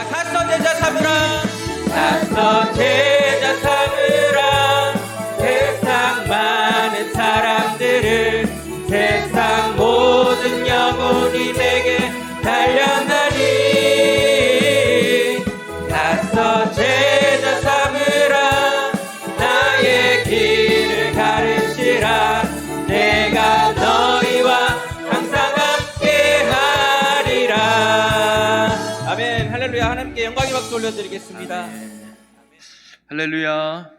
가서 제자 삼으라. 가서 제자 삼으라. 세상 많은 사람들을 세상 모든 영혼이 내게 달려나니 가서 제자 삼으라. 나의 길을 가르치라. 내가 너희와 항상 함께 하리라. 아멘. 할렐루야. 하나님께 영광의 박수 올려드리겠습니다. 할렐루야.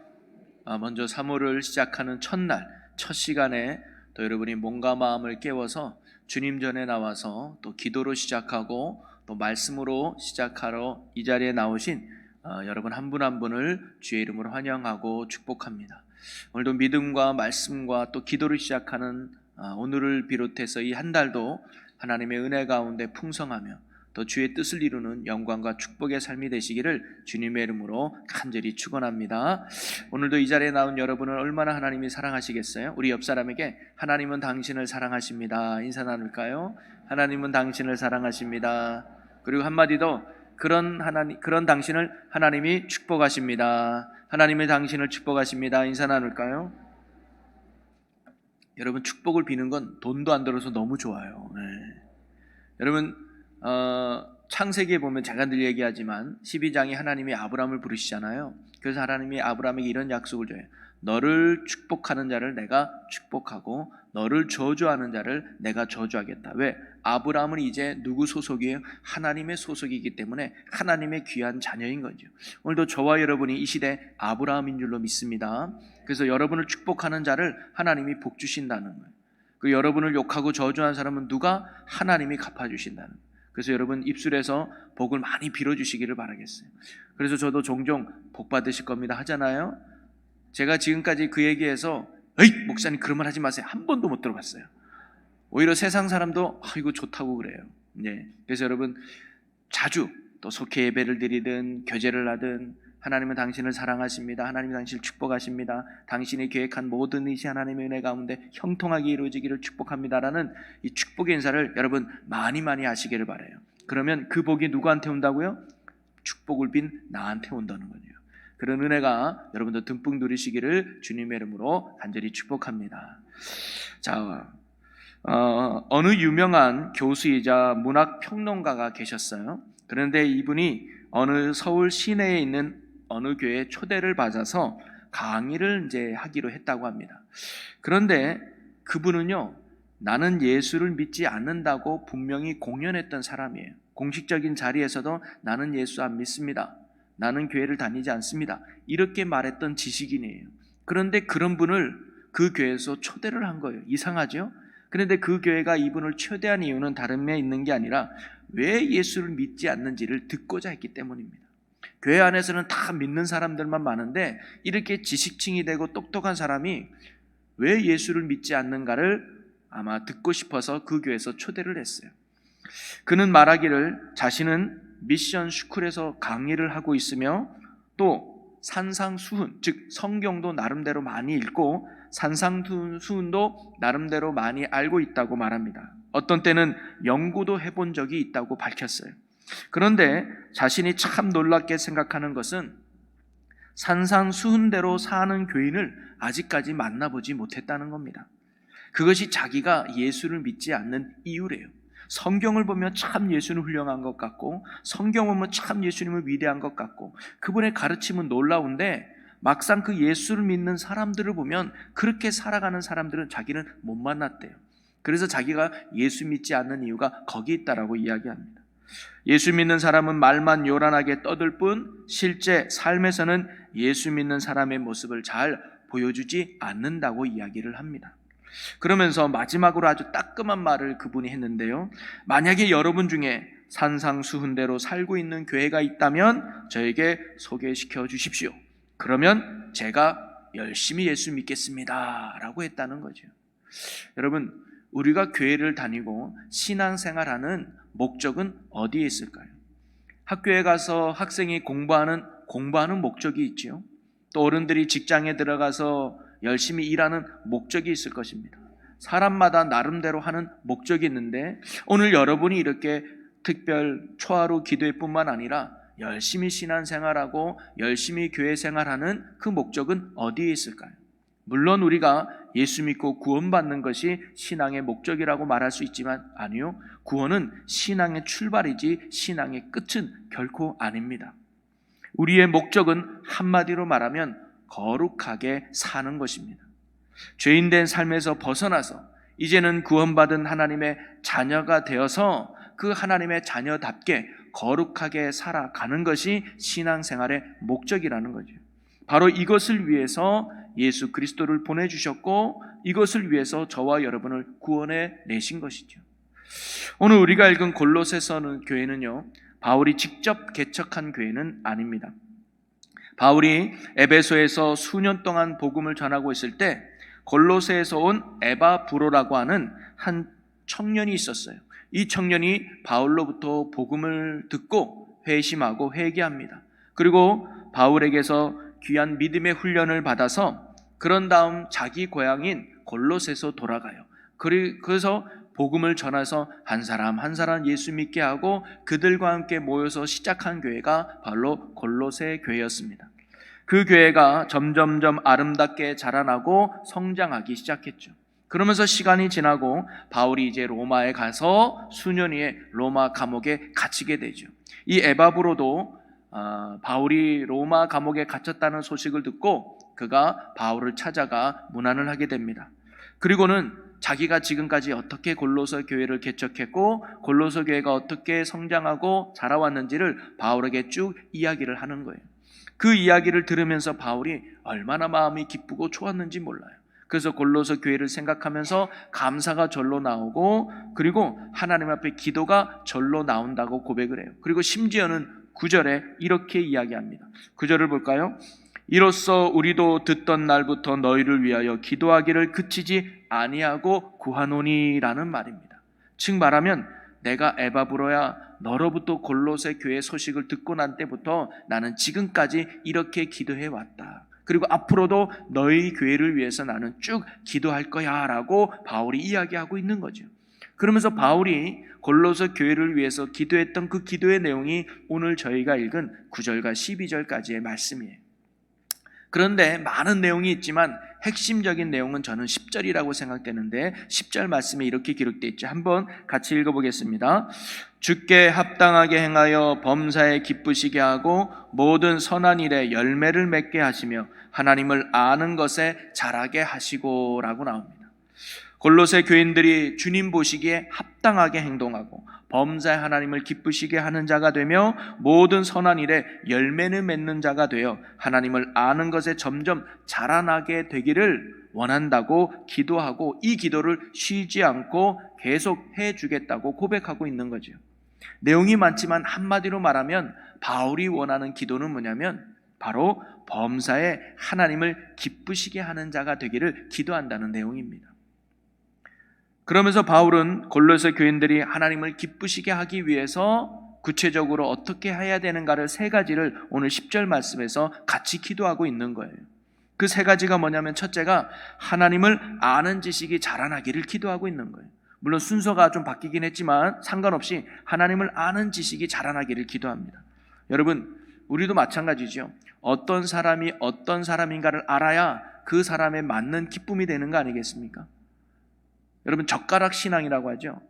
먼저 3월을 시작하는 첫날, 첫 시간에 또 여러분이 몸과 마음을 깨워서 주님 전에 나와서 또 기도로 시작하고 또 말씀으로 시작하러 이 자리에 나오신 여러분 한 분 한 분을 주의 이름으로 환영하고 축복합니다. 오늘도 믿음과 말씀과 또 기도를 시작하는 오늘을 비롯해서 이 한 달도 하나님의 은혜 가운데 풍성하며 또 주의 뜻을 이루는 영광과 축복의 삶이 되시기를 주님의 이름으로 간절히 축원합니다. 오늘도 이 자리에 나온 여러분을 얼마나 하나님이 사랑하시겠어요? 우리 옆 사람에게 하나님은 당신을 사랑하십니다. 인사 나눌까요? 하나님은 당신을 사랑하십니다. 그리고 한마디 더, 그런 당신을 하나님이 축복하십니다. 하나님의 당신을 축복하십니다. 인사 나눌까요? 여러분, 축복을 비는 건 돈도 안 들어서 너무 좋아요. 네. 여러분, 창세기에 보면 제가 늘 얘기하지만 12장에 하나님이 아브라함을 부르시잖아요. 그래서 하나님이 아브라함에게 이런 약속을 줘요. 너를 축복하는 자를 내가 축복하고 너를 저주하는 자를 내가 저주하겠다. 왜? 아브라함은 이제 누구 소속이에요? 하나님의 소속이기 때문에 하나님의 귀한 자녀인 거죠. 오늘도 저와 여러분이 이 시대 아브라함인 줄로 믿습니다. 그래서 여러분을 축복하는 자를 하나님이 복 주신다는 거예요. 그 여러분을 욕하고 저주한 사람은 누가? 하나님이 갚아주신다는 거예요. 그래서 여러분 입술에서 복을 많이 빌어주시기를 바라겠어요. 그래서 저도 종종 복 받으실 겁니다 하잖아요. 제가 지금까지 그 얘기해서 에이 목사님 그런 말 하지 마세요 한 번도 못 들어봤어요. 오히려 세상 사람도 이거 좋다고 그래요. 네. 그래서 여러분 자주 또 속해 예배를 드리든 교제를 하든 하나님은 당신을 사랑하십니다. 하나님은 당신을 축복하십니다. 당신이 계획한 모든 일이 하나님의 은혜 가운데 형통하게 이루어지기를 축복합니다라는 이 축복의 인사를 여러분 많이 하시기를 바라요. 그러면 그 복이 누구한테 온다고요? 축복을 빈 나한테 온다는 거죠. 그런 은혜가 여러분도 듬뿍 누리시기를 주님의 이름으로 간절히 축복합니다. 자, 어느 유명한 교수이자 문학 평론가가 계셨어요. 그런데 이분이 어느 서울 시내에 있는 어느 교회에 초대를 받아서 강의를 이제 하기로 했다고 합니다. 그런데 그분은요, 나는 예수를 믿지 않는다고 분명히 공언했던 사람이에요. 공식적인 자리에서도 나는 예수 안 믿습니다. 나는 교회를 다니지 않습니다. 이렇게 말했던 지식인이에요. 그런데 그런 분을 그 교회에서 초대를 한 거예요. 이상하죠? 그런데 그 교회가 이분을 초대한 이유는 다름에 있는 게 아니라 왜 예수를 믿지 않는지를 듣고자 했기 때문입니다. 교회 안에서는 다 믿는 사람들만 많은데 이렇게 지식층이 되고 똑똑한 사람이 왜 예수를 믿지 않는가를 아마 듣고 싶어서 그 교회에서 초대를 했어요. 그는 말하기를 자신은 미션 스쿨에서 강의를 하고 있으며 또 산상수훈, 즉 성경도 나름대로 많이 읽고 산상수훈도 나름대로 많이 알고 있다고 말합니다. 어떤 때는 연구도 해본 적이 있다고 밝혔어요. 그런데 자신이 참 놀랍게 생각하는 것은 산상수훈대로 사는 교인을 아직까지 만나보지 못했다는 겁니다. 그것이 자기가 예수를 믿지 않는 이유래요. 성경을 보면 참 예수는 훌륭한 것 같고 성경을 보면 참 예수님은 위대한 것 같고 그분의 가르침은 놀라운데 막상 그 예수를 믿는 사람들을 보면 그렇게 살아가는 사람들은 자기는 못 만났대요. 그래서 자기가 예수 믿지 않는 이유가 거기 있다라고 이야기합니다. 예수 믿는 사람은 말만 요란하게 떠들 뿐 실제 삶에서는 예수 믿는 사람의 모습을 잘 보여주지 않는다고 이야기를 합니다. 그러면서 마지막으로 아주 따끔한 말을 그분이 했는데요. 만약에 여러분 중에 산상수훈대로 살고 있는 교회가 있다면 저에게 소개시켜 주십시오. 그러면 제가 열심히 예수 믿겠습니다 라고 했다는 거죠. 여러분, 우리가 교회를 다니고 신앙생활하는 목적은 어디에 있을까요? 학교에 가서 학생이 공부하는 목적이 있지요. 또 어른들이 직장에 들어가서 열심히 일하는 목적이 있을 것입니다. 사람마다 나름대로 하는 목적이 있는데 오늘 여러분이 이렇게 특별 초하루 기도회 뿐만 아니라 열심히 신앙생활하고 열심히 교회 생활하는 그 목적은 어디에 있을까요? 물론 우리가 예수 믿고 구원받는 것이 신앙의 목적이라고 말할 수 있지만 아니요, 구원은 신앙의 출발이지 신앙의 끝은 결코 아닙니다. 우리의 목적은 한마디로 말하면 거룩하게 사는 것입니다. 죄인된 삶에서 벗어나서 이제는 구원받은 하나님의 자녀가 되어서 그 하나님의 자녀답게 거룩하게 살아가는 것이 신앙생활의 목적이라는 거죠. 바로 이것을 위해서 예수 그리스도를 보내주셨고 이것을 위해서 저와 여러분을 구원해 내신 것이죠. 오늘 우리가 읽은 골로새서는 교회는요, 바울이 직접 개척한 교회는 아닙니다. 바울이 에베소에서 수년 동안 복음을 전하고 있을 때 골로새에서 온 에바브로라고 하는 한 청년이 있었어요. 이 청년이 바울로부터 복음을 듣고 회심하고 회개합니다. 그리고 바울에게서 귀한 믿음의 훈련을 받아서 그런 다음 자기 고향인 골로새서 돌아가요. 그래서 복음을 전해서 한 사람 한 사람 예수 믿게 하고 그들과 함께 모여서 시작한 교회가 바로 골로새 교회였습니다. 그 교회가 점점점 아름답게 자라나고 성장하기 시작했죠. 그러면서 시간이 지나고 바울이 이제 로마에 가서 수년 후에 로마 감옥에 갇히게 되죠. 이 에바브로도 바울이 로마 감옥에 갇혔다는 소식을 듣고 그가 바울을 찾아가 문안을 하게 됩니다. 그리고는 자기가 지금까지 어떻게 골로새 교회를 개척했고 골로새 교회가 어떻게 성장하고 자라왔는지를 바울에게 쭉 이야기를 하는 거예요. 그 이야기를 들으면서 바울이 얼마나 마음이 기쁘고 좋았는지 몰라요. 그래서 골로새 교회를 생각하면서 감사가 절로 나오고 그리고 하나님 앞에 기도가 절로 나온다고 고백을 해요. 그리고 심지어는 9절에 이렇게 이야기합니다. 9절을 볼까요? 이로써 우리도 듣던 날부터 너희를 위하여 기도하기를 그치지 아니하고 구하노니라는 말입니다. 즉 말하면 내가 에바브로야 너로부터 골로새 교회 소식을 듣고 난 때부터 나는 지금까지 이렇게 기도해 왔다. 그리고 앞으로도 너희 교회를 위해서 나는 쭉 기도할 거야 라고 바울이 이야기하고 있는 거죠. 그러면서 바울이 골로새 교회를 위해서 기도했던 그 기도의 내용이 오늘 저희가 읽은 9절과 12절까지의 말씀이에요. 그런데 많은 내용이 있지만 핵심적인 내용은 저는 10절이라고 생각되는데 10절 말씀에 이렇게 기록되어 있죠. 한번 같이 읽어보겠습니다. 주께 합당하게 행하여 범사에 기쁘시게 하고 모든 선한 일에 열매를 맺게 하시며 하나님을 아는 것에 자라게 하시고 라고 나옵니다. 골로새 교인들이 주님 보시기에 합당하게 행동하고 범사에 하나님을 기쁘시게 하는 자가 되며 모든 선한 일에 열매를 맺는 자가 되어 하나님을 아는 것에 점점 자라나게 되기를 원한다고 기도하고 이 기도를 쉬지 않고 계속 해주겠다고 고백하고 있는 거죠. 내용이 많지만 한마디로 말하면 바울이 원하는 기도는 뭐냐면 바로 범사에 하나님을 기쁘시게 하는 자가 되기를 기도한다는 내용입니다. 그러면서 바울은 골로새 교인들이 하나님을 기쁘시게 하기 위해서 구체적으로 어떻게 해야 되는가를 세 가지를 오늘 10절 말씀에서 같이 기도하고 있는 거예요. 그 세 가지가 뭐냐면 첫째가 하나님을 아는 지식이 자라나기를 기도하고 있는 거예요. 물론 순서가 좀 바뀌긴 했지만 상관없이 하나님을 아는 지식이 자라나기를 기도합니다. 여러분, 우리도 마찬가지죠. 어떤 사람이 어떤 사람인가를 알아야 그 사람에 맞는 기쁨이 되는 거 아니겠습니까? 여러분, 젓가락 신앙이라고 하죠.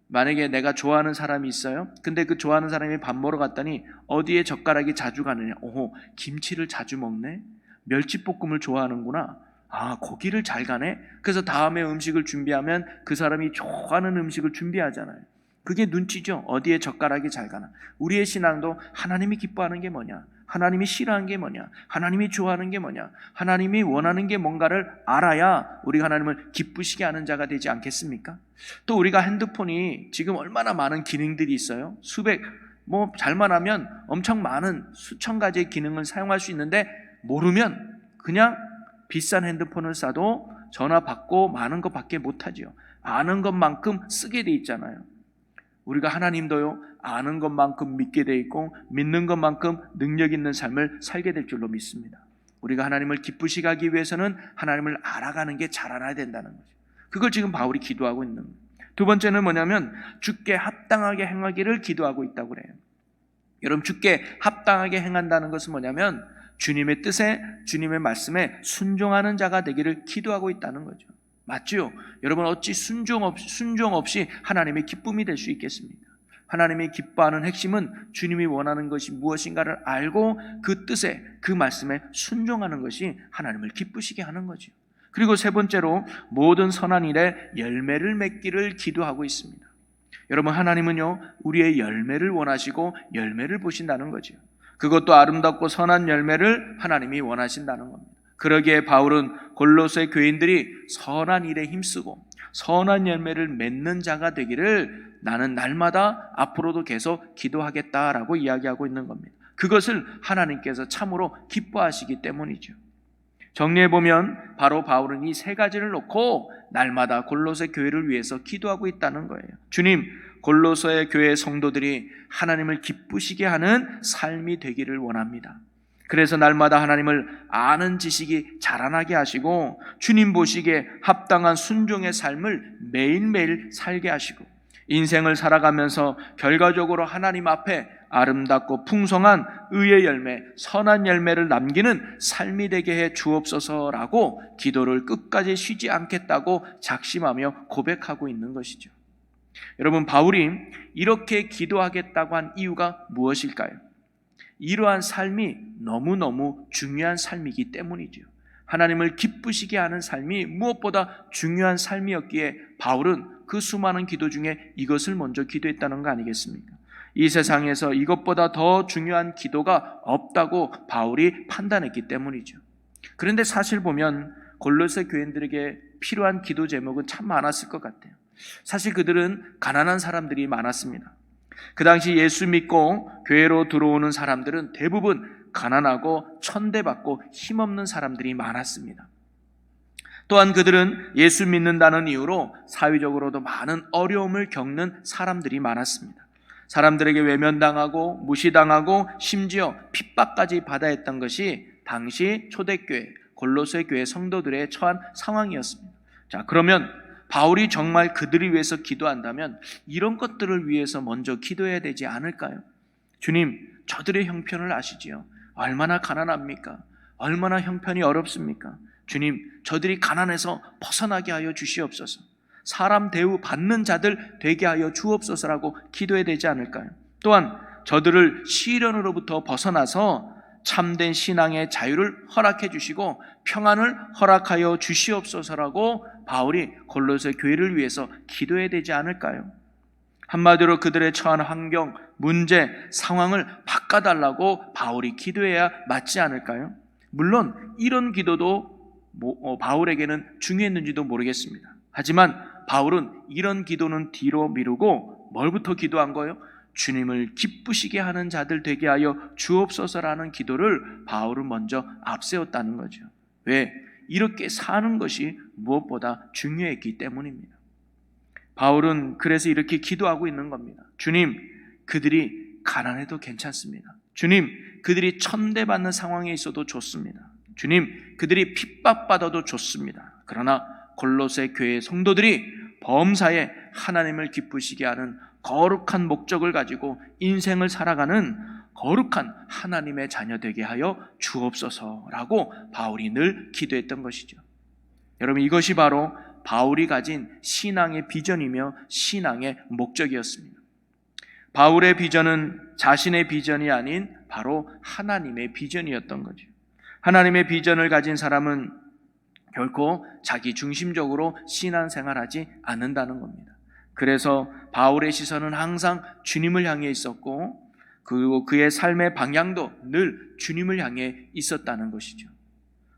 만약에 내가 좋아하는 사람이 있어요. 근데 그 좋아하는 사람이 밥 먹으러 갔더니 어디에 젓가락이 자주 가느냐. 오호, 김치를 자주 먹네. 멸치볶음을 좋아하는구나. 아, 고기를 잘 가네. 그래서 다음에 음식을 준비하면 그 사람이 좋아하는 음식을 준비하잖아요. 그게 눈치죠. 어디에 젓가락이 잘 가나. 우리의 신앙도 하나님이 기뻐하는 게 뭐냐, 하나님이 싫어하는 게 뭐냐, 하나님이 좋아하는 게 뭐냐, 하나님이 원하는 게 뭔가를 알아야 우리가 하나님을 기쁘시게 하는 자가 되지 않겠습니까? 또 우리가 핸드폰이 지금 얼마나 많은 기능들이 있어요. 수백, 잘만 하면 엄청 많은 수천 가지의 기능을 사용할 수 있는데 모르면 그냥 비싼 핸드폰을 사도 전화 받고 많은 것밖에 못하죠. 아는 것만큼 쓰게 돼 있잖아요. 우리가 하나님도요, 아는 것만큼 믿게 돼 있고 믿는 것만큼 능력 있는 삶을 살게 될 줄로 믿습니다. 우리가 하나님을 기쁘시게 하기 위해서는 하나님을 알아가는 게 자라나야 된다는 거죠. 그걸 지금 바울이 기도하고 있는 거예요. 두 번째는 뭐냐면 주께 합당하게 행하기를 기도하고 있다고 그래요. 여러분, 주께 합당하게 행한다는 것은 뭐냐면 주님의 뜻에, 주님의 말씀에 순종하는 자가 되기를 기도하고 있다는 거죠. 맞죠? 여러분, 어찌 순종 없이 하나님의 기쁨이 될 수 있겠습니까? 하나님이 기뻐하는 핵심은 주님이 원하는 것이 무엇인가를 알고 그 뜻에, 그 말씀에 순종하는 것이 하나님을 기쁘시게 하는 거죠. 그리고 세 번째로 모든 선한 일에 열매를 맺기를 기도하고 있습니다. 여러분, 하나님은요, 우리의 열매를 원하시고 열매를 보신다는 거죠. 그것도 아름답고 선한 열매를 하나님이 원하신다는 겁니다. 그러기에 바울은 골로새 교인들이 선한 일에 힘쓰고 선한 열매를 맺는 자가 되기를 나는 날마다 앞으로도 계속 기도하겠다라고 이야기하고 있는 겁니다. 그것을 하나님께서 참으로 기뻐하시기 때문이죠. 정리해보면 바로 바울은 이 세 가지를 놓고 날마다 골로새 교회를 위해서 기도하고 있다는 거예요. 주님, 골로새 교회 성도들이 하나님을 기쁘시게 하는 삶이 되기를 원합니다. 그래서 날마다 하나님을 아는 지식이 자라나게 하시고 주님 보시기에 합당한 순종의 삶을 매일매일 살게 하시고 인생을 살아가면서 결과적으로 하나님 앞에 아름답고 풍성한 의의 열매, 선한 열매를 남기는 삶이 되게 해 주옵소서라고 기도를 끝까지 쉬지 않겠다고 작심하며 고백하고 있는 것이죠. 여러분, 바울이 이렇게 기도하겠다고 한 이유가 무엇일까요? 이러한 삶이 너무너무 중요한 삶이기 때문이죠. 하나님을 기쁘시게 하는 삶이 무엇보다 중요한 삶이었기에 바울은 그 수많은 기도 중에 이것을 먼저 기도했다는 거 아니겠습니까? 이 세상에서 이것보다 더 중요한 기도가 없다고 바울이 판단했기 때문이죠. 그런데 사실 보면 골로새 교인들에게 필요한 기도 제목은 참 많았을 것 같아요. 사실 그들은 가난한 사람들이 많았습니다. 그 당시 예수 믿고 교회로 들어오는 사람들은 대부분 가난하고 천대받고 힘없는 사람들이 많았습니다. 또한 그들은 예수 믿는다는 이유로 사회적으로도 많은 어려움을 겪는 사람들이 많았습니다. 사람들에게 외면당하고 무시당하고 심지어 핍박까지 받아야 했던 것이 당시 초대교회 골로새 교회 성도들의 처한 상황이었습니다. 자, 그러면 바울이 정말 그들을 위해서 기도한다면 이런 것들을 위해서 먼저 기도해야 되지 않을까요? 주님, 저들의 형편을 아시지요. 얼마나 가난합니까? 얼마나 형편이 어렵습니까? 주님, 저들이 가난해서 벗어나게 하여 주시옵소서. 사람 대우 받는 자들 되게 하여 주옵소서라고 기도해야 되지 않을까요? 또한 저들을 시련으로부터 벗어나서 참된 신앙의 자유를 허락해 주시고 평안을 허락하여 주시옵소서라고 바울이 골로새 교회를 위해서 기도해야 되지 않을까요? 한마디로 그들의 처한 환경, 문제, 상황을 바꿔달라고 바울이 기도해야 맞지 않을까요? 물론 이런 기도도 바울에게는 중요했는지도 모르겠습니다. 하지만 바울은 이런 기도는 뒤로 미루고 뭘부터 기도한 거예요? 주님을 기쁘시게 하는 자들 되게 하여 주옵소서라는 기도를 바울은 먼저 앞세웠다는 거죠. 왜? 이렇게 사는 것이 무엇보다 중요했기 때문입니다. 바울은 그래서 이렇게 기도하고 있는 겁니다. 주님, 그들이 가난해도 괜찮습니다. 주님, 그들이 천대받는 상황에 있어도 좋습니다. 주님, 그들이 핍박받아도 좋습니다. 그러나 골로새 교회 성도들이 범사에 하나님을 기쁘시게 하는 거룩한 목적을 가지고 인생을 살아가는 거룩한 하나님의 자녀 되게 하여 주옵소서라고 바울이 늘 기도했던 것이죠. 여러분, 이것이 바로 바울이 가진 신앙의 비전이며 신앙의 목적이었습니다. 바울의 비전은 자신의 비전이 아닌 바로 하나님의 비전이었던 거죠. 하나님의 비전을 가진 사람은 결코 자기 중심적으로 신앙생활하지 않는다는 겁니다. 그래서 바울의 시선은 항상 주님을 향해 있었고 그리고 그의 삶의 방향도 늘 주님을 향해 있었다는 것이죠.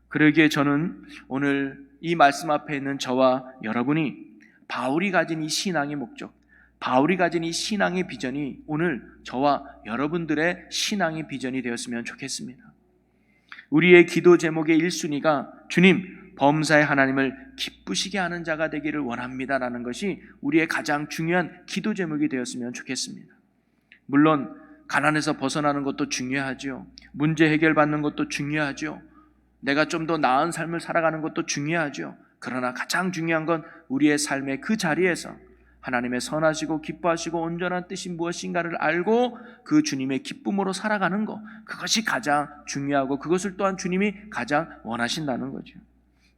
그러기에 저는 오늘 이 말씀 앞에 있는 저와 여러분이 바울이 가진 이 신앙의 목적, 바울이 가진 이 신앙의 비전이 오늘 저와 여러분들의 신앙의 비전이 되었으면 좋겠습니다. 우리의 기도 제목의 1순위가 주님, 범사의 하나님을 기쁘시게 하는 자가 되기를 원합니다라는 것이 우리의 가장 중요한 기도 제목이 되었으면 좋겠습니다. 물론 가난에서 벗어나는 것도 중요하죠. 문제 해결받는 것도 중요하죠. 내가 좀 더 나은 삶을 살아가는 것도 중요하죠. 그러나 가장 중요한 건 우리의 삶의 그 자리에서 하나님의 선하시고 기뻐하시고 온전한 뜻이 무엇인가를 알고 그 주님의 기쁨으로 살아가는 것, 그것이 가장 중요하고 그것을 또한 주님이 가장 원하신다는 거죠.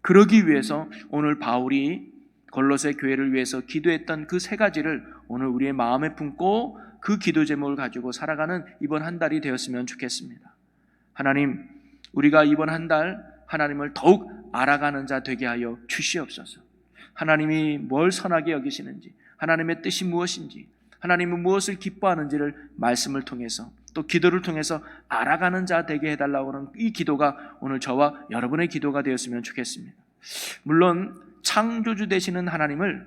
그러기 위해서 오늘 바울이 골로새 교회를 위해서 기도했던 그 세 가지를 오늘 우리의 마음에 품고 그 기도 제목을 가지고 살아가는 이번 한 달이 되었으면 좋겠습니다. 하나님, 우리가 이번 한 달 하나님을 더욱 알아가는 자 되게 하여 주시옵소서. 하나님이 뭘 선하게 여기시는지, 하나님의 뜻이 무엇인지, 하나님은 무엇을 기뻐하는지를 말씀을 통해서 또 기도를 통해서 알아가는 자 되게 해달라고 하는 이 기도가 오늘 저와 여러분의 기도가 되었으면 좋겠습니다. 물론 창조주 되시는 하나님을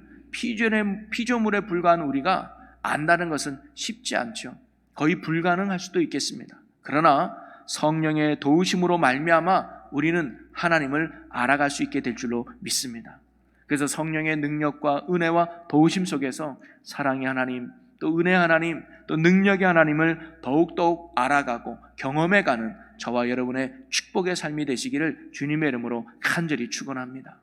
피조물에 불과한 우리가 안다는 것은 쉽지 않죠. 거의 불가능할 수도 있겠습니다. 그러나 성령의 도우심으로 말미암아 우리는 하나님을 알아갈 수 있게 될 줄로 믿습니다. 그래서 성령의 능력과 은혜와 도우심 속에서 사랑의 하나님, 또 은혜 하나님, 또 능력의 하나님을 더욱더욱 알아가고 경험해가는 저와 여러분의 축복의 삶이 되시기를 주님의 이름으로 간절히 축원합니다.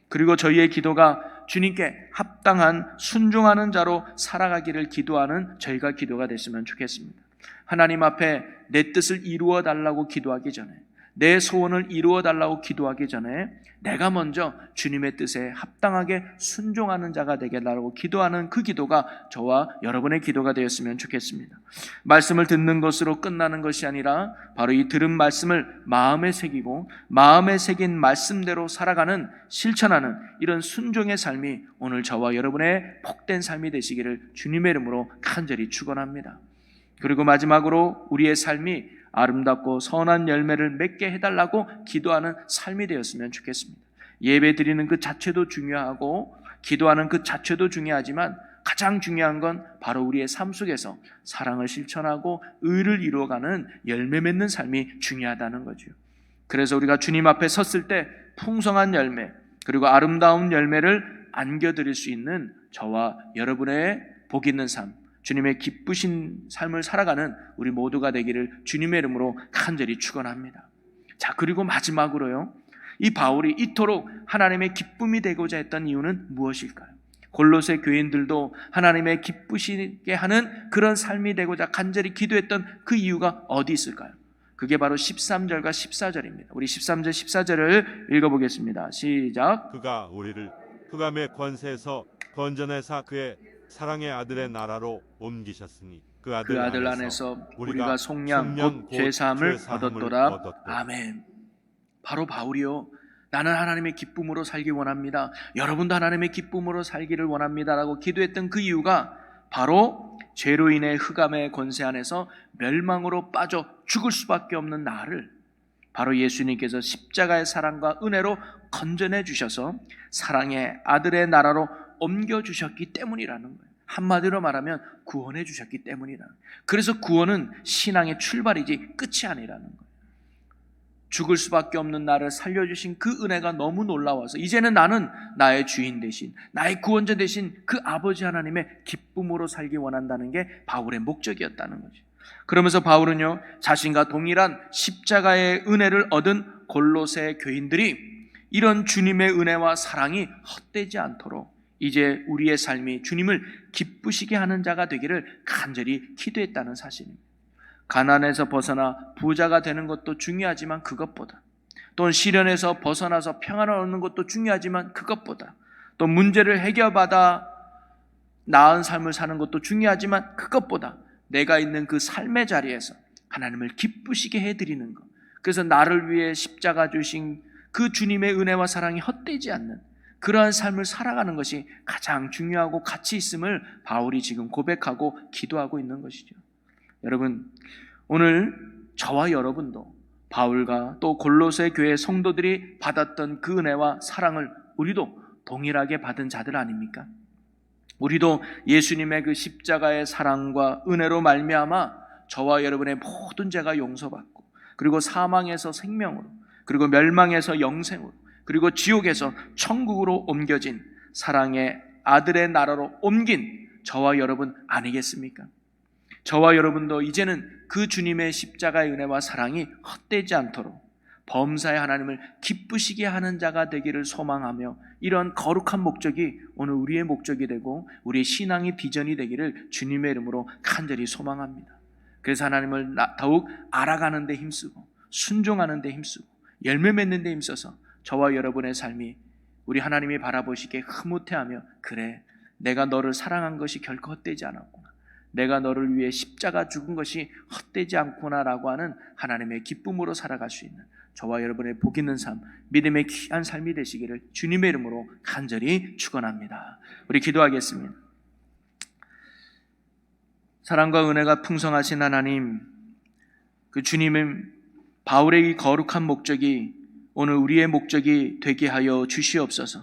그리고 저희의 기도가 주님께 합당한 순종하는 자로 살아가기를 기도하는 저희가 기도가 됐으면 좋겠습니다. 하나님 앞에 내 뜻을 이루어 달라고 기도하기 전에, 내 소원을 이루어 달라고 기도하기 전에 내가 먼저 주님의 뜻에 합당하게 순종하는 자가 되게 해달라고 기도하는 그 기도가 저와 여러분의 기도가 되었으면 좋겠습니다. 말씀을 듣는 것으로 끝나는 것이 아니라 바로 이 들은 말씀을 마음에 새기고 마음에 새긴 말씀대로 살아가는, 실천하는 이런 순종의 삶이 오늘 저와 여러분의 복된 삶이 되시기를 주님의 이름으로 간절히 축원합니다. 그리고 마지막으로 우리의 삶이 아름답고 선한 열매를 맺게 해달라고 기도하는 삶이 되었으면 좋겠습니다. 예배 드리는 그 자체도 중요하고 기도하는 그 자체도 중요하지만 가장 중요한 건 바로 우리의 삶 속에서 사랑을 실천하고 의를 이루어가는 열매 맺는 삶이 중요하다는 거죠. 그래서 우리가 주님 앞에 섰을 때 풍성한 열매, 그리고 아름다운 열매를 안겨드릴 수 있는 저와 여러분의 복 있는 삶, 주님의 기쁘신 삶을 살아가는 우리 모두가 되기를 주님의 이름으로 간절히 축원합니다. 자, 그리고 마지막으로요, 이 바울이 이토록 하나님의 기쁨이 되고자 했던 이유는 무엇일까요? 골로새 교인들도 하나님의 기쁘시게 하는 그런 삶이 되고자 간절히 기도했던 그 이유가 어디 있을까요? 그게 바로 13절과 14절입니다. 우리 13절 14절을 읽어보겠습니다. 시작. 그가 우리를 흑암의 권세에서 건져내사 그의 사랑의 아들의 나라로 옮기셨으니 그 아들 안에서 우리가 속량 곧 죄사함을 얻었도다. 아멘. 바로 바울이요, 나는 하나님의 기쁨으로 살기 원합니다, 여러분도 하나님의 기쁨으로 살기를 원합니다 라고 기도했던 그 이유가 바로 죄로 인해 흑암의 권세 안에서 멸망으로 빠져 죽을 수밖에 없는 나를 바로 예수님께서 십자가의 사랑과 은혜로 건져내 주셔서 사랑의 아들의 나라로 옮겨주셨기 때문이라는 거예요. 한마디로 말하면 구원해 주셨기 때문이라는 거예요. 그래서 구원은 신앙의 출발이지 끝이 아니라는 거예요. 죽을 수밖에 없는 나를 살려주신 그 은혜가 너무 놀라워서 이제는 나는 나의 주인 대신, 나의 구원자 대신 그 아버지 하나님의 기쁨으로 살기 원한다는 게 바울의 목적이었다는 거죠. 그러면서 바울은요, 자신과 동일한 십자가의 은혜를 얻은 골로새 교인들이 이런 주님의 은혜와 사랑이 헛되지 않도록 이제 우리의 삶이 주님을 기쁘시게 하는 자가 되기를 간절히 기도했다는 사실입니다. 가난에서 벗어나 부자가 되는 것도 중요하지만 그것보다, 또는 시련에서 벗어나서 평안을 얻는 것도 중요하지만 그것보다, 또 문제를 해결받아 나은 삶을 사는 것도 중요하지만 그것보다 내가 있는 그 삶의 자리에서 하나님을 기쁘시게 해드리는 것, 그래서 나를 위해 십자가 주신 그 주님의 은혜와 사랑이 헛되지 않는 그러한 삶을 살아가는 것이 가장 중요하고 가치 있음을 바울이 지금 고백하고 기도하고 있는 것이죠. 여러분, 오늘 저와 여러분도 바울과 또 골로새 교회 성도들이 받았던 그 은혜와 사랑을 우리도 동일하게 받은 자들 아닙니까? 우리도 예수님의 그 십자가의 사랑과 은혜로 말미암아 저와 여러분의 모든 죄가 용서받고, 그리고 사망에서 생명으로, 그리고 멸망에서 영생으로, 그리고 지옥에서 천국으로 옮겨진 사랑의 아들의 나라로 옮긴 저와 여러분 아니겠습니까? 저와 여러분도 이제는 그 주님의 십자가의 은혜와 사랑이 헛되지 않도록 범사의 하나님을 기쁘시게 하는 자가 되기를 소망하며, 이런 거룩한 목적이 오늘 우리의 목적이 되고 우리의 신앙의 비전이 되기를 주님의 이름으로 간절히 소망합니다. 그래서 하나님을 더욱 알아가는 데 힘쓰고 순종하는 데 힘쓰고 열매 맺는 데 힘써서 저와 여러분의 삶이 우리 하나님이 바라보시기에 흐뭇해하며, 그래, 내가 너를 사랑한 것이 결코 헛되지 않았구나, 내가 너를 위해 십자가 죽은 것이 헛되지 않구나 라고 하는 하나님의 기쁨으로 살아갈 수 있는 저와 여러분의 복 있는 삶, 믿음의 귀한 삶이 되시기를 주님의 이름으로 간절히 축원합니다. 우리 기도하겠습니다. 사랑과 은혜가 풍성하신 하나님, 그 주님의 바울의 이 거룩한 목적이 오늘 우리의 목적이 되게 하여 주시옵소서.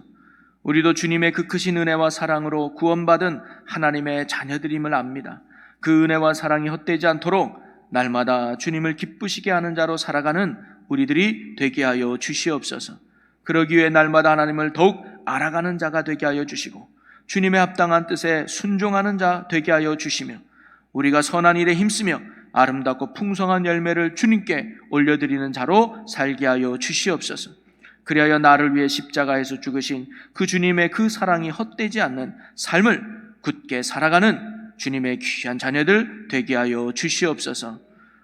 우리도 주님의 그 크신 은혜와 사랑으로 구원받은 하나님의 자녀들임을 압니다. 그 은혜와 사랑이 헛되지 않도록 날마다 주님을 기쁘시게 하는 자로 살아가는 우리들이 되게 하여 주시옵소서. 그러기 위해 날마다 하나님을 더욱 알아가는 자가 되게 하여 주시고 주님의 합당한 뜻에 순종하는 자 되게 하여 주시며, 우리가 선한 일에 힘쓰며 아름답고 풍성한 열매를 주님께 올려드리는 자로 살게 하여 주시옵소서. 그리하여 나를 위해 십자가에서 죽으신 그 주님의 그 사랑이 헛되지 않는 삶을 굳게 살아가는 주님의 귀한 자녀들 되게 하여 주시옵소서.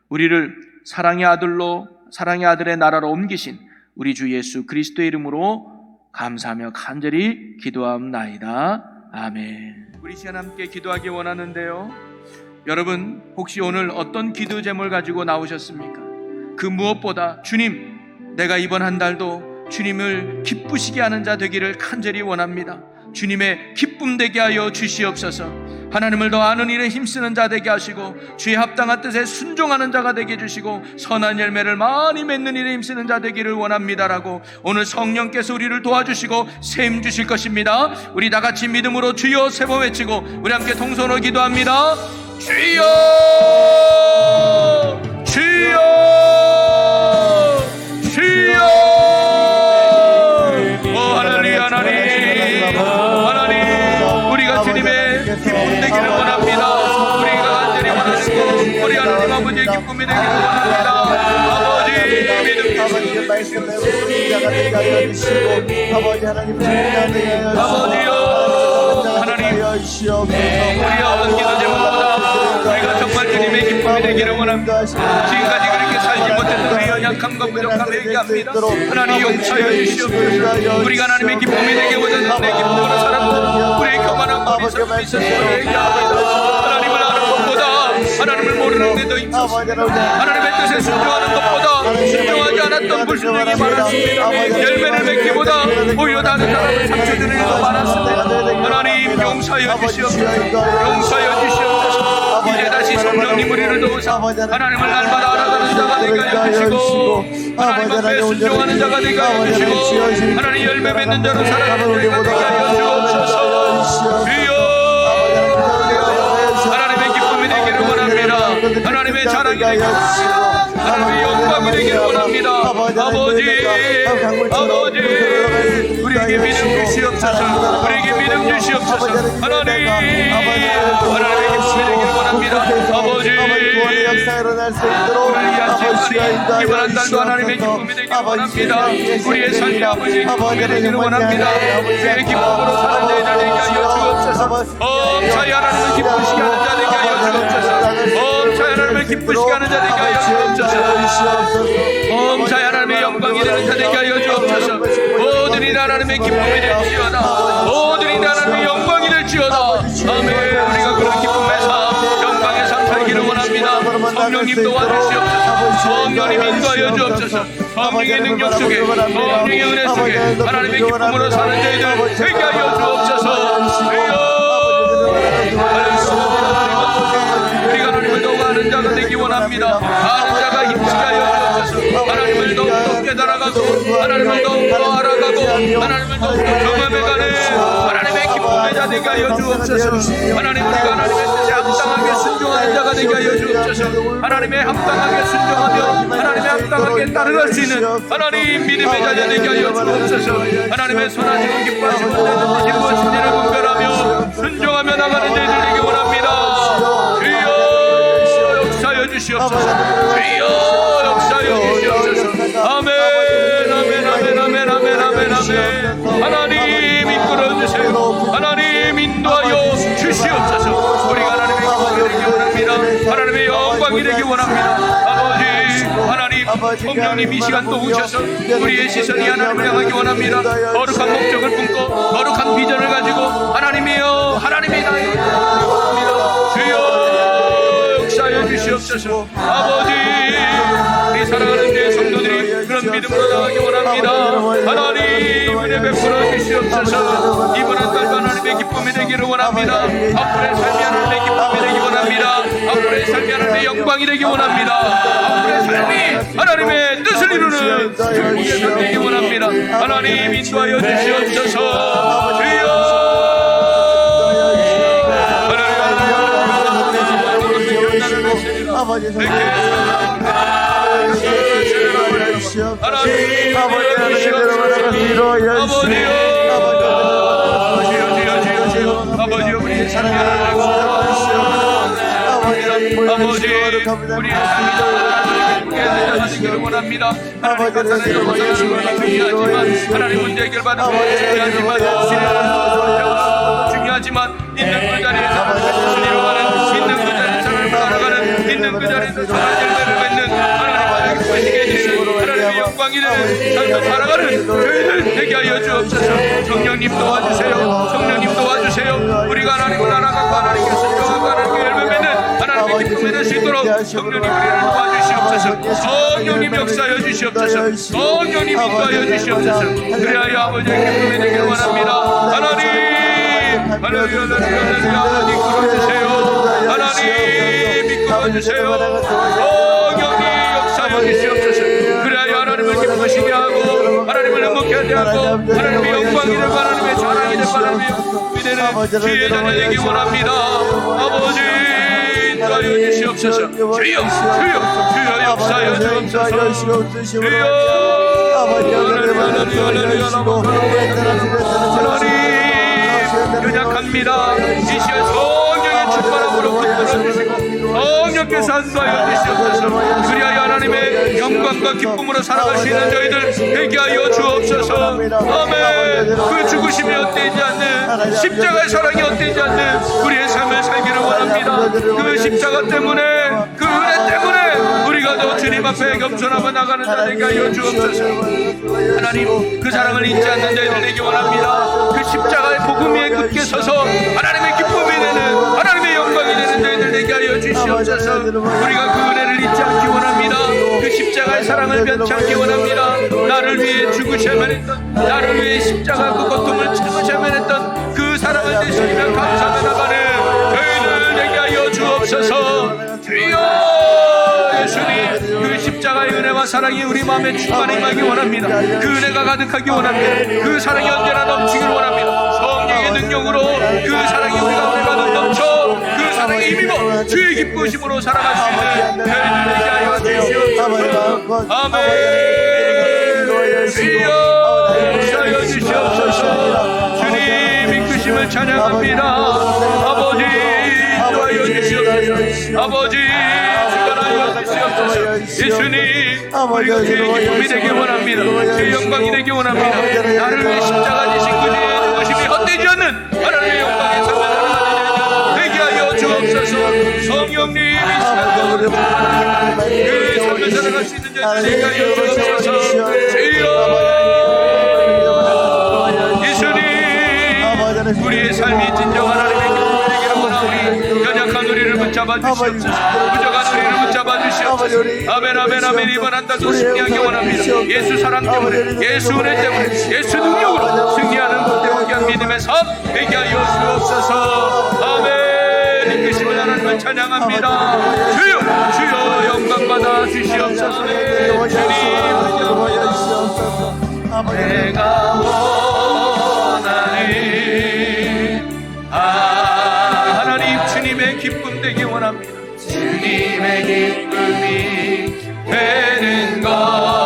우리를 사랑의 아들로, 사랑의 아들의 나라로 옮기신 우리 주 예수 그리스도의 이름으로 감사하며 간절히 기도하옵나이다. 아멘. 우리 시간 함께 기도하기 원하는데요, 여러분 혹시 오늘 어떤 기도 제목을 가지고 나오셨습니까? 그 무엇보다 주님, 내가 이번 한 달도 주님을 기쁘시게 하는 자 되기를 간절히 원합니다. 주님의 기쁨 되게 하여 주시옵소서. 하나님을 더 아는 일에 힘쓰는 자 되게 하시고 주의 합당한 뜻에 순종하는 자가 되게 해주시고 선한 열매를 많이 맺는 일에 힘쓰는 자 되기를 원합니다라고 오늘 성령께서 우리를 도와주시고 세임 주실 것입니다. 우리 다같이 믿음으로 주여 세 번 외치고 우리 함께 통성으로 기도합니다. 주여, 주여, 주여. 할렐루야. 하나님, 우리가 주님의 기쁨 되기를 원합니다. 우리가 간절히 원하는 것, 우리 하나님 아버지의 기쁨이 되기를 원합니다. 아버지, 믿음 주시고 아버지 하나님 아버지요, 하나님, 우리 어떤 기도 제목보다 우리가 정말 주님의 기쁨이 되기를 원합니다. 지금까지 그렇게 살지 못했던 우리 연약함과 부족함을 얘기합니다. 하나님 용서하여 주시옵소서. 우리가 하나님의 기쁨이 되게 원하는 내 기쁨으로 살았고 우리의 교만한 마음이 있었음을 얘기합니다. 하나님을 아는 것보다 하나님을 모르는 데도 있었습니다. 하나님의 뜻에 순종하는 것보다 순종하지 않았던 불순종이 많았습니다. 열매를 맺기보다 오히려 다른 사람을 상처주는 일이 더 많았습니다. 하나님 용서하여 주시옵소서. 용서하여 주시옵소서. 이제 다시 성령님 우리를 도우사 하나님을 날마다 알아가는 자가 되게 하여 주시고 하나님 앞에 순종하는 자가 되게 하여 주시고 하나님 열매 맺는 자로 살아가는 자가 되게 하여 주옵소서. 주여, 하나님의 기쁨이 되기를 원합니다. 하나님의 자랑이 되기를 원합니다. 하나님의 영광이 되기를 원합니다. 아버지, 우리에게 믿음 주시옵소서. 우리에게 믿음 주시옵소서. 하나님, 하나님의 기쁨이 되기를 원합니다. 아버지, 이번 한 달도 하나님의 기쁨이 되기를 원합니다. 우리의 삶이 아버지의 기쁨이 되기를 원합니다. 주의 기쁨으로 사는 자들 되게 하여 주옵소서. 엄차이 하나님을 기쁘시게 하는 자 되게 하여 주옵소서. 엄차이 하나님을 기쁘시게 하는 자 되게 하여 주옵소서. 엄차이 하나님의 영광이 되는 자 되게 하여 주옵소서. 모든 이 하나님의 기쁨이 될지어다. 모든 이 하나님의 영광이 될지어다. 아멘. 우리가 그런 기쁨의 삶, 영광의 삶 살기를 원합니다. 성령님 도와주시옵소서. 성령님 인도하여 주옵소서. 성령의 능력 속에, 성령의 은혜 속에 하나님의 기쁨으로 사는 저희들 되게 하여 주옵소서. 우리가 하나님을 더욱 아는 자가 되기 원합니다. 아는 자가 힘쓰게 하여 주옵소서. 하나님을 더욱더 깨달아가고 하나님을 더욱더 알아가고 하나님을 더욱더 경험해가는 하나님의 기쁨의 자 되게 하여 주옵소서. 하나님, 우리가 하나님의 뜻에 합당하게 순종하는 자가 되게 하여 주옵소서. 하나님의 합당하게 순종하며 하나님의 합당하게 따라갈 수 있는 하나님 믿음의 자녀 되게 하여 주옵소서. 하나님의 선하시고 기뻐하시고 내는 무엇인지를 분별하며 순종하며 나가는 자들 되게 원합니다. 주여 역사하여 주시옵소서. 주여 역사하여 주시옵소서. 아멘. 성령님 이 시간 또 오셔서 우리의 시선이 하나님을 향하기 원합니다. 거룩한 목적을 품고 거룩한 비전을 가지고 하나님이여 하나님이 나의 주여 역사하여 주시옵소서. 아버지 우리 사랑하는 내 성도들이 그런 믿음으로 나가기 원합니다. 하나님 은혜 베풀어 주시옵소서. 이번 한 달도 하나님의 기쁨이 되기를 원합니다. 앞으로의 삶이 하나님의 기쁨이 되기 원합니다. 앞으로의 삶이 하나님의 영광이 되기 원합니다. 앞으로의 삶이 하나님의 뜻을 이루는 축복의 삶이 되기 원합니다. 하나님 인도하여 주시옵소서. 주여 아버지 아버지여 우리의 삶이 하나님 아버지 우리의 삶이 하시기를 원합니다. 하나님 나타내는 것은 중요하지만 하나님 문제 해결받는 것은 중요하지만 있는 그 자리에서 주님을 있는 그 자리에서 살아가는 있는 그 자리에서 선한 열매를 맺는 하나님 보시게 해주신 하나님의 영광이 되는 삶을 살아가는 저희들 되게 하여 주옵소서. 성령님 도와주세요. 성령님 도와주세요. 우리가 하나님을 알아가고 하나님께서 인정하고 하나님께 열매 맺는 하나님의 기쁨이 될 수 있도록 성령님 우리를 도와주시옵소서. 성령님 역사하여 주시옵소서. 성령님 인도하여 주시옵소서. 그래야 아버지의 기쁨이 되길 원합니다. 하나님 할렐루야 아버지 이끌어주세요. 하나님 이끌어주세요. 성령님 역사하여 주시옵소서. 그래야 하나님을 기쁘시게 하고 하나님을 행복하게 하고 하나님의 영광이 되고 하나님의 자랑이 되고 하나님의 기쁨이 되는 주의 자녀 되기 원합니다. 아버지 인도하여 주시옵소서. 주여 역사하여 주옵소서. 주여 하나님 연약합니다. 이 시간 성령의 충만함으로 붙들어주시고 성령께서 안수하여 주시옵소서. 그리하여 하나님의 영광과 기쁨으로 살아갈 수 있는 저희들 되게 하여 주옵소서. 아멘. 그 죽으심이 헛되지 않는 십자가의 사랑이 헛되지 않는 우리의 삶을 살기를 원합니다. 그 십자가 때문에 그 은혜 때문에 우리가 더 주님 앞에 겸손하며 나가는 자 되게 하여 주옵소서. 하나님 그 사랑을 잊지 않는 자들 되기 원합니다. 그 십자가의 복음 위에 굳게 서서 하나님의 기쁨이 되는 하나님의 영광이 되는 저희들 되게 하여 주시옵소서. 우리가 그 은혜를 잊지 않기 원합니다. 그 십자가의 사랑을 변치 않기 원합니다. 나를 위해 죽으셔야만 했던 나를 위해 십자가 그 고통을 참으셔야만 했던 그 사랑을 되시며 감사하며 나가는 저희들 되게 하여 주옵소서. 주여 예수님 그 십자가의 은혜와 사랑이 우리 마음에 충만히 임하기 원합니다. 그 은혜가 가득하기 원합니다. 그 사랑이 언제나 넘치기를 원합니다. 성령의 능력으로 그 사랑이 우리 가운데 가득 넘쳐 그 사랑에 힘입어 주의 기쁘심으로 살아갈 수 있는 저희들 되게 하여 주시옵소서. 아멘. 주여 역사하여 주시옵소서. 주님 이끄심을 찬양합니다. 아버지 인도하여 주시옵소서. 아버지 주관하여 주시옵소서. 예수님 우리가 주의 기쁨이 되기 원합니다. 주의 영광이 되기 원합니다. 나를 위해 십자가 지신 그 주의 죽으심이 헛되지 않는 하나님의 영광의 삶을 살아가는 되게 하여 주옵소서. 성령님 이 시간 그 삶을 살아갈 수 있는 자 되게 하여 주옵소서. 주여 예수님 우리의 삶이 진정한 하나님의 기쁨이 되기를 원하오니 연약한 우리를 붙잡아 주시옵소서. 부족한 우리를 붙잡아 주시옵소서. 아멘 아멘 아멘. 이번 한 달도 승리하기 원합니다. 예수 사랑 때문에 예수 은혜 때문에 예수 능력으로 승리하는 복되고 믿음의 삶 되게 하여 주옵소서. 아멘. 이끄심을 하나님을 찬양합니다. 주여 영광 받아 주시옵소서. 주님 내가 원하니 하나님 주님의 기쁨 되기 원합니다. 주님의 기쁨이 되는 것